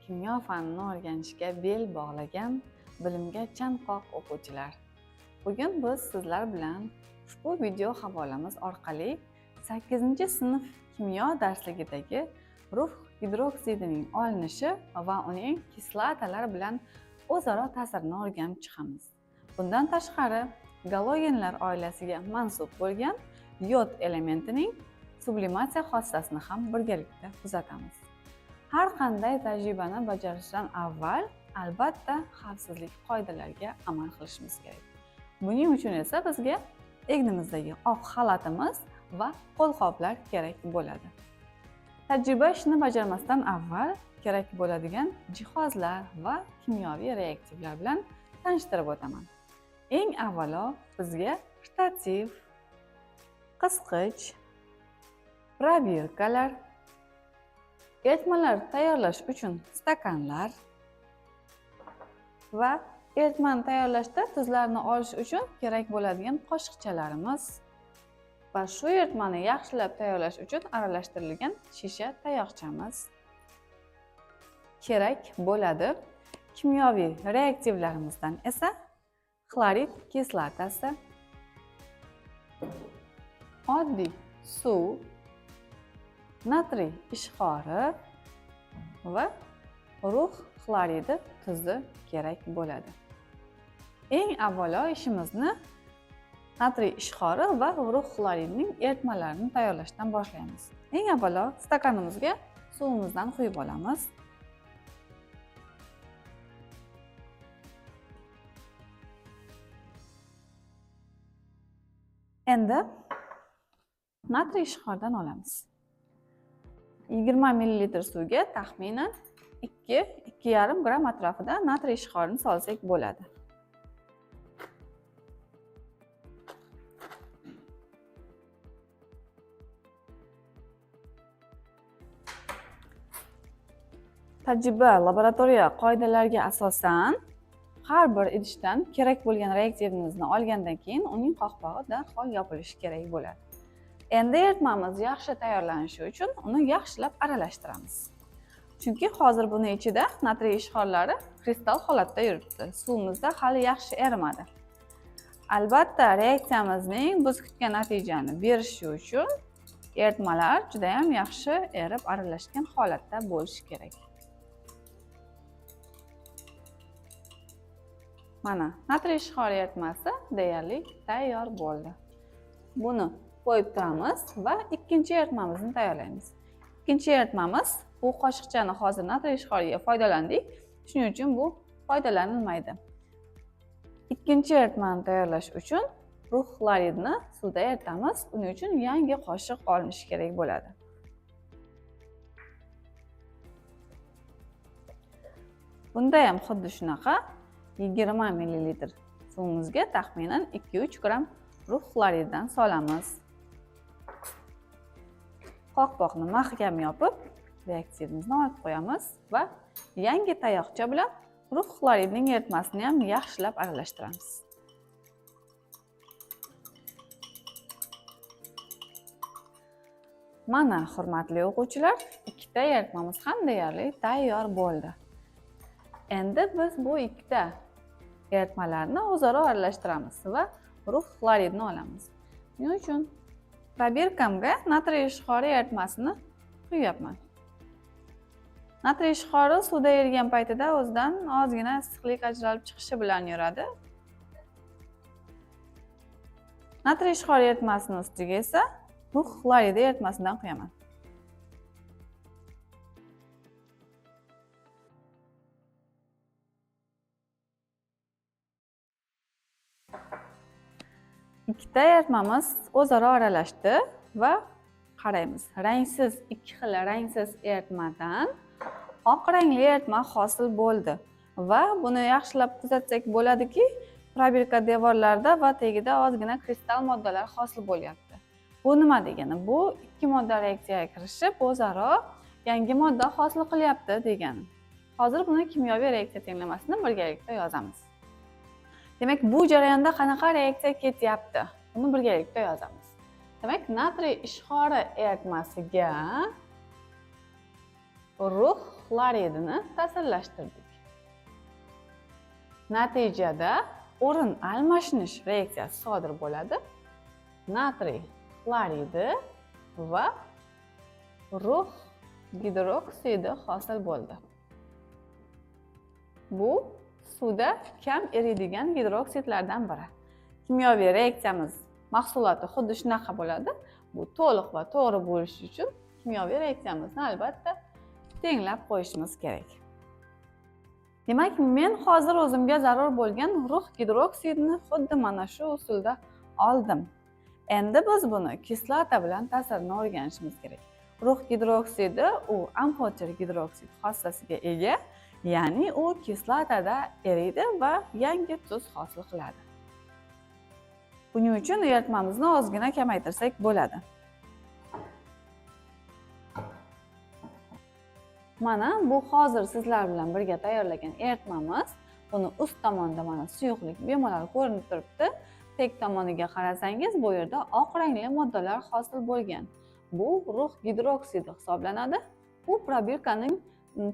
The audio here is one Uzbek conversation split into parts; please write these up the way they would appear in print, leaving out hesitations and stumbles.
kimyo fanini o'rganishga bel bog'lagan bilimga chanqoq o'quvchilar. Bugun biz sizlar bilan ushbu video havolamiz orqali 8-sinf kimyo darsligidagi rux gidroksidining olinishi va uning kislotalar bilan o'zaro ta'sirini o'rganib chiqamiz. Bundan tashqari, galogenlar oilasiga mansub bo'lgan yod elementining sublimatsiya xossasini ham birgalikda kuzatamiz. Har qanday tajribani bajarishdan avval albatta xavfsizlik qoidalariga amal qilishimiz kerak. Buning uchun esa bizga egnimizdagi oq xalatimiz va qo'lqoplar kerak bo'ladi. Tajriba ishini bajarmasdan avval kerak bo'ladigan jihozlar va kimyoviy reaktivlar bilan tanishtirib o'taman. Eng avvalo bizga shtativ, qisqich, probirkalar, eritmalar tayyorlash uchun stakanlar va eritmani tayyorlashda tuzlarni olish uchun kerak bo'ladigan qoshiqchalarimiz va shu eritmani yaxshilab tayyorlash uchun aralashtirilgan shisha tayoqchamiz kerak bo'ladi. Kimyoviy reaktivlarimizdan esa xlorid kislotasi, oddiy suv, natriy ishqori va rux xloridi tuzi kerak bo'ladi. Eng avvalo ishimizni natriy ishqori va rux xloridining eritmalarini tayyorlashdan boshlaymiz. Eng avvalo stakanimizga suvimizdan quyib olamiz. Endi natriy ishqoridan olamiz. 20 ml suvga taxminan 2-2,5 gram atrofida natriy ishqorini solsak bo'ladi. Tajriba laboratoriya qoidalariga asosan har bir idishdan kerak bo'lgan reaktivimizni olgandan keyin uning qopqog'i darhol yopilishi kerak bo'ladi. Endi eritmamiz yaxshi tayyorlanishi uchun uni yaxshilab aralashtiramiz. Chunki hozir buni ichida natriy ishqorlari kristal holatda yuribdi. Suvimizda hali yaxshi erimadi. Albatta, reaksiyamizning biz kutgan natijani berishi uchun eritmalar juda ham yaxshi erib aralashgan holatda bo'lishi kerak. Mana, natriy ishqori eritmasi deyarli tayyor bo'ldi. Buni qo'yib turamiz va ikkinchi eritmamizni tayyorlaymiz. Ikkinchi eritmamiz, bu qoshiqchani hozir natriy ishqoriga foydalandik, shuning uchun bu foydalanilmaydi. Ikkinchi eritmani tayyorlash uchun rux xloridni suvda eritamiz, uning uchun yangi qoshiq olinishi kerak bo'ladi. Bunda ham xuddi shunaqa 20 ml suvimizga taxminan 2-3 gram rux xloriddan solamiz. Qopqoqni mahkam yopib, reaktivimizni olib qo'yamiz va yangi tayoqcha bilan rux xloridining eritmasini ham yaxshilab aralashtiramiz. Mana, hurmatli o'quvchilar, ikkita eritmamiz ham deyarli tayyor bo'ldi. Endi biz bu ikkita eritmalarni o'zaro aralashtiramiz va rux xloridni olamiz. Shuning uchun probirkamga natriy ishqori eritmasini quyapman. Natriy ishqori suvda erigan paytida o'zidan ozgina issiqlik ajralib chiqishi bilan yuradi. Natriy ishqori eritmasini ustiga esa rux xloridi eritmasidan quyaman. Ikkita eritmamiz o'zaro aralashdi va qaraymiz. Rangsiz, ikki xil rangsiz eritmadan oq rangli eritma hosil bo'ldi va buni yaxshilab kuzatsak bo'ladiki, probirka devorlarida va tagida ozgina kristal moddalar hosil bo'lyapti. Bu nima degani? Bu ikki modda reaksiyaga kirishib, o'zaro yangi modda hosil qilyapti degani. Hozir buni kimyoviy reaksiya tenglamasini birgalikda yozamiz. Demak, bu jarayonda qanaqa reaksiya ketyapti? Buni birgalikda yozamiz. Demak, natriy ishqori eritmasiga rux xloridini ta'sirlashtirdik. Natijada o'rin almashinish reaksiyasi sodir bo'ladi. Natriy xloridi va rux gidroksidi hosil bo'ldi. Bu suvda kam eriydigan gidroksidlardan biri. Kimyoviy reaksiyamiz mahsuloti xuddi shunaqa bo'ladi. Bu to'liq va to'g'ri bo'lishi uchun kimyoviy reaksiyamizni albatta tenglab qo'yishimiz kerak. Demak, men hozir o'zimga zarur bo'lgan rux gidroksidini xuddi mana shu usulda oldim. Endi biz buni kislota bilan ta'sirini o'rganishimiz kerak. Rux gidroksidi u amfoter gidroksid xossasiga ega, ya'ni u kislotada eriydi va yangi tuz hosil qiladi. Buning uchun eritmamizni ozgina kamaytirsak bo'ladi. Mana bu hozir sizlar bilan birga tayyorlagan eritmamiz. Buni ust tomonda mana suyuqlik bemalol ko'rinib turibdi. Tek tomoniga qarasangiz bu yerda oq rangli moddalar hosil bo'lgan. Bu rux gidroksidi hisoblanadi. U probirkaning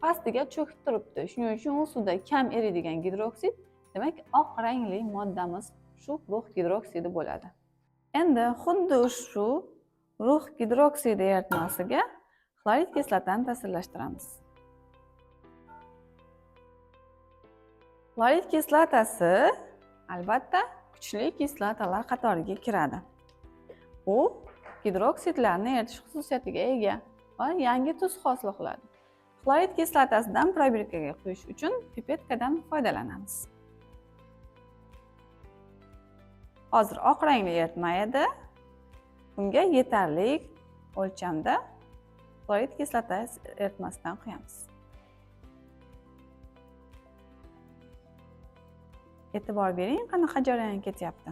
pastiga cho'kib turibdi. Shuning uchun u suvda kam eriydigan gidroksid, demak oq rangli moddamiz shu rux gidroksidi bo'ladi. Endi xuddi shu rux gidroksidi eritmasiga xlorid kislotani ta'sirlashtiramiz. Xlorid kislotasi albatta kuchli kislotalar qatoriga kiradi. U gidroksidlarni eritish xususiyatiga ega va yangi tuz hosil qiladi. Xlorid kislotasidan probirkaga quyish uchun pipetkadan foydalanamiz. Hozir oq rangli eritma edi. Bunga yetarli o'lchamda xlorid kislotasi eritmasidan quyamiz. E'tibor bering, qanaqa jarayon ketyapti.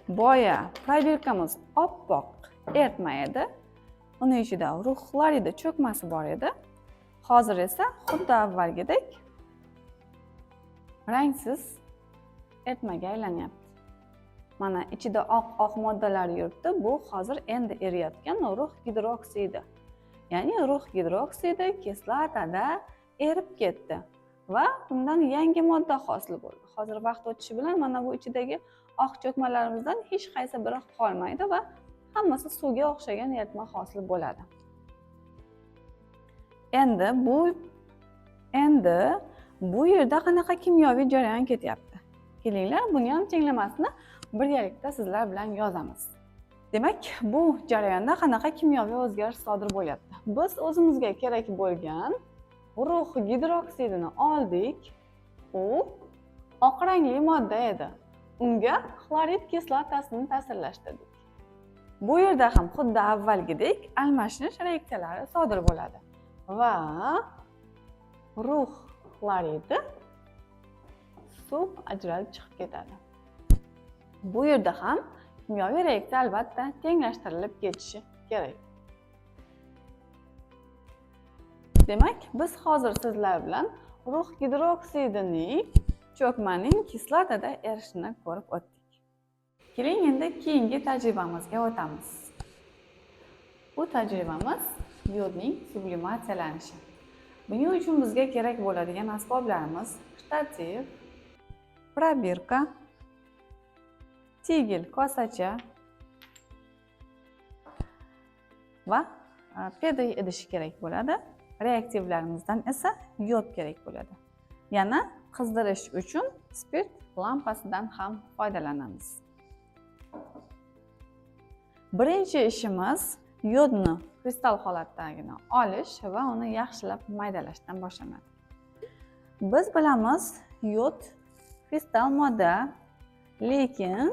Boya probirkamiz oppoq eritma edi. Uning ichida rux xloridi cho'kmasi bor edi. Hozir esa xuddi avvalgidek rangsiz eritmaga aylanyapti. Mana ichida oq moddalar yuribdi. Bu hozir endi eriyotgan rux gidroksidi. Ya'ni rux gidroksidi kislotada erib ketdi va undan yangi modda hosil bo'ldi. Hozir vaqt o'tishi bilan mana bu ichidagi oq cho'kmalarimizdan hech qaysi biri qolmaydi va hammasi suvga o'xshagan eritma hosil bo'ladi. Endi bu yerda qanaqa kimyoviy jarayon ketyapti? Kelinglar, buni ham tenglamasini birgalikda sizlar bilan yozamiz. Demak, bu jarayonda qanaqa kimyoviy o'zgarish sodir bo'lyapti? Biz o'zimizga kerak bo'lgan rux gidroksidini oldik. U oq rangli modda edi. Unga xlorid kislotasini ta'sirlashtirdik. Bu yerda ham xuddi avvalgidek almashinish reaksiyalari sodir bo'ladi va rux xloridi suv ajralib chiqib ketadi. Bu yerda ham kimyoviy reaksiya albatta tenglashtirilib ketishi kerak. Demak, biz hozir sizlar bilan rux gidroksidining cho'kmaning kislotada erishini ko'rib o'tdik. Keling endi keyingi tajribamizga o'tamiz. Bu tajribamiz yodning sublimatsiyalanishi. Buning uchun bizga kerak bo'ladigan asboblarimiz shtativ, probirka, tigel kosacha va pedi idish kerak bo'ladi. Reaktivlarimizdan esa yod kerak bo'ladi. Yana qizdirish uchun spirt lampasidan ham foydalanamiz. Birinchi ishimiz yodni kristal holatdagini olish va uni yaxshilab maydalashdan boshlanadi. Biz bilamiz, yod kristal modda, lekin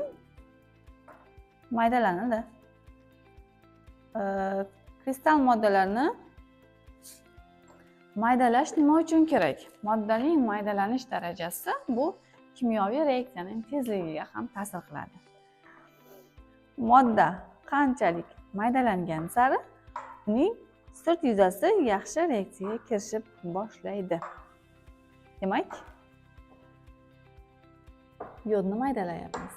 maydalanadi. Kristal moddalarni maydalash nima uchun kerak? Moddaning maydalanish darajasi bu kimyoviy reaksiyaning tezligiga ham ta'sir qiladi. Modda qanchalik maydalangan sari uning sirt yuzasi yaxshi reaksiyaga kirishib boshlaydi. Demak, yodni maydalayapmiz.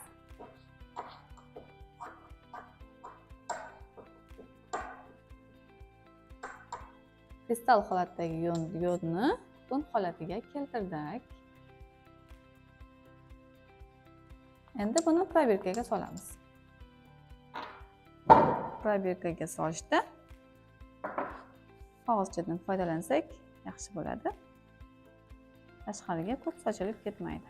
kristal holatdagi yodni tun holatiga keltirdik. Endi buni probirkaga solamiz. Probirkaga solishda qog'ozchadan foydalansak yaxshi bo'ladi. Tashqariga ko'p sochilib ketmaydi.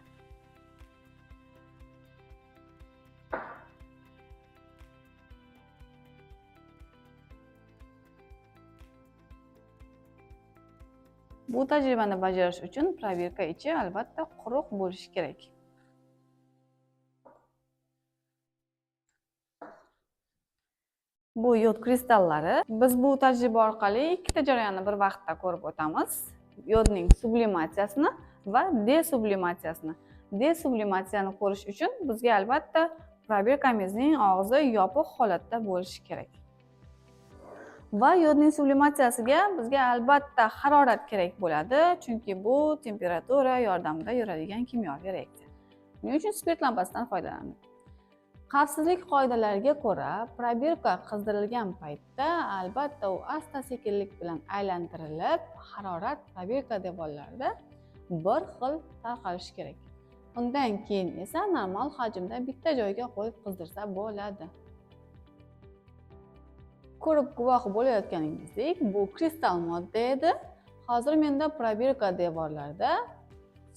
Bu tajribani bajarish uchun probirka ichi albatta quruq bo'lishi kerak. Bu yod kristallari. Biz bu tajriba orqali ikkita jarayonni bir vaqtda ko'rib o'tamiz. Yodning sublimatsiyasini va desublimatsiyasini. Desublimatsiyani ko'rish uchun bizga albatta probirkamizning og'zi yopiq holatda bo'lishi kerak. Va yodning sublimatsiyasiga bizga albatta harorat kerak bo'ladi, chunki bu temperatura yordamida yuradigan kimyoviy reaksiya. Shuning uchun spirt lampasidan foydalanamiz. Xavfsizlik qoidalariga ko'ra, probirka qizdirilgan paytda albatta u asta-sekinlik bilan aylantirilib, harorat probirka devorlarida bir xil tarqalishi kerak. Undan keyin esa normal hajmda bitta joyga qo'yib qizdirsa bo'ladi. Ko'rib guvoh bo'layotganingizdek, bu kristal modda edi. Hozir menda probirka devorlarida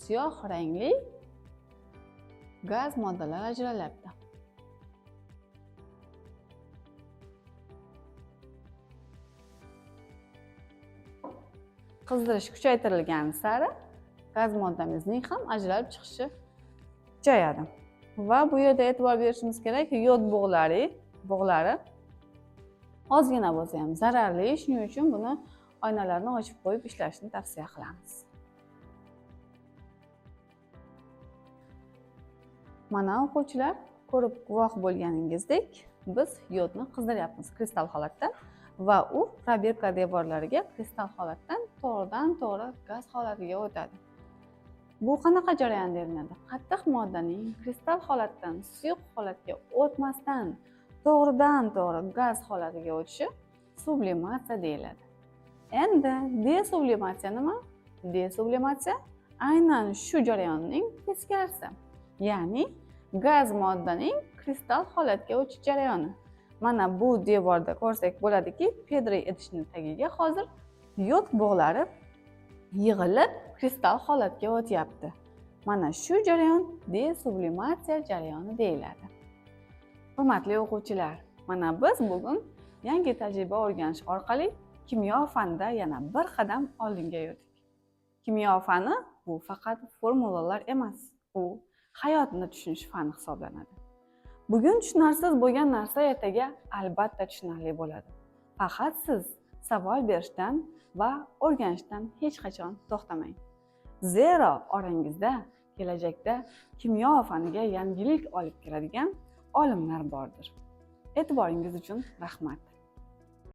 siyoh rangli gaz moddalar ajralyapti. Qizdirish kuchaytirilgan sari gaz moddamizning ham ajralib chiqishi kuchayadi. Va bu yerda e'tibor berishimiz kerak, yod bug'lari ozgina bo'lsa ham zararli, shuning uchun buni oynalarni ochib qo'yib ishlashni tavsiya qilamiz. Mana o'quvchilar, ko'rib guvoh bo'lganingizdek, biz yodni qizdiryapmiz kristal holatda va u probirka devorlariga kristal holatdan to'g'ridan-to'g'ri gaz holatiga o'tadi. Bu qanaqa jarayon deyiladi? Qattiq moddaning kristal holatdan suyuq holatga o'tmasdan to'g'ridan-to'g'ri gaz holatiga o'tishi sublimatsiya deyiladi. Endi desublimatsiya nima? Desublimatsiya aynan shu jarayonning teskarisi. Ya'ni gaz moddaning kristal holatga o'tish jarayoni. Mana bu devorda ko'rsak bo'ladiki, Pedri idishning tagiga hozir yod bug'lari yig'ilib kristal holatga o'tyapti. Mana shu jarayon desublimatsiya jarayoni deyiladi. Hurmatli o'quvchilar, mana biz bugun yangi tajriba o'rganish orqali kimyo fanida yana bir qadam oldinga yurdik. Kimyo fani bu faqat formulalar emas, u hayotni tushunish fani hisoblanadi. Bugun tushunarsiz bo'lgan narsa ertaga albatta tushunarli bo'ladi. Faqat siz savol berishdan va o'rganishdan hech qachon to'xtamang. Zero orangizda kelajakda kimyo faniga yangilik olib keladigan olimlar bordir. E'tiboringiz uchun rahmat.